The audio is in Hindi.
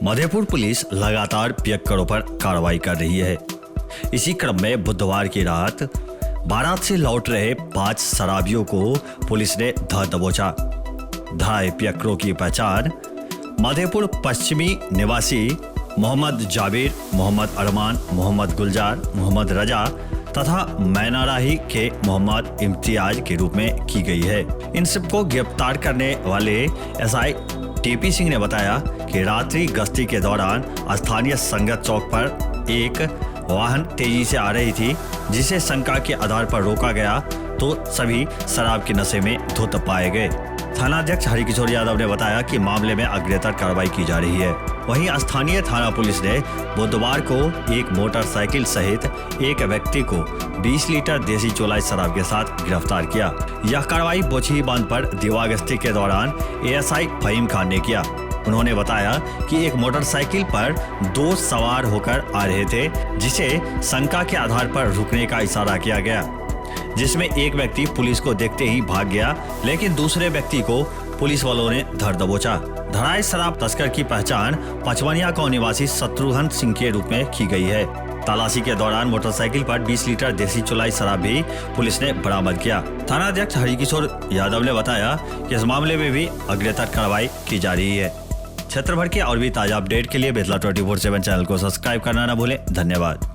मधेपुर पुलिस लगातार पियक्कड़ों पर कार्रवाई कर रही है। इसी क्रम में बुधवार की रात बारात से लौट रहे 5 शराबियों को पुलिस ने धर दबोचा। धराए पियक्कड़ों की पहचान मधेपुर पश्चिमी निवासी मोहम्मद जाबिर, मोहम्मद अरमान, मोहम्मद गुलजार, मोहम्मद रजा तथा मैनाराही के मोहम्मद इम्तियाज के रूप में की गई है। इन सबको गिरफ्तार करने वाले एसआई टीपी सिंह ने बताया कि रात्रि गश्ती के दौरान स्थानीय संगत चौक पर एक वाहन तेजी से आ रही थी, जिसे शंका के आधार पर रोका गया तो सभी शराब के नशे में धुत पाए गए। थानाध्यक्ष हरिकिशोर यादव ने बताया कि मामले में अग्रेतर कार्रवाई की जा रही है। वहीं स्थानीय थाना पुलिस ने बुधवार को एक मोटरसाइकिल सहित एक व्यक्ति को 20 लीटर देसी चौलाई शराब के साथ गिरफ्तार किया। यह कार्रवाई बोछी बांध पर दीवागश्ती के दौरान एएसआई फहीम खान ने किया। उन्होंने बताया कि एक मोटरसाइकिल पर 2 सवार होकर आ रहे थे, जिसे शंका के आधार पर रुकने का इशारा किया गया, जिसमें एक व्यक्ति पुलिस को देखते ही भाग गया, लेकिन दूसरे व्यक्ति को पुलिस वालों ने धर दबोचा। धराए शराब तस्कर की पहचान पचवनिया गांव निवासी शत्रुघ्न सिंह के रूप में की गई है। तलाशी के दौरान मोटरसाइकिल पर 20 लीटर देसी चौलाई शराब भी पुलिस ने बरामद किया। थानाध्यक्ष हरिकिशोर यादव ने बताया कि इस मामले में भी अग्रेतर कार्रवाई की जा रही है। क्षेत्र भर के और भी ताजा अपडेट के लिए बेतला 24/7 चैनल को सब्सक्राइब करना न भूलें। धन्यवाद।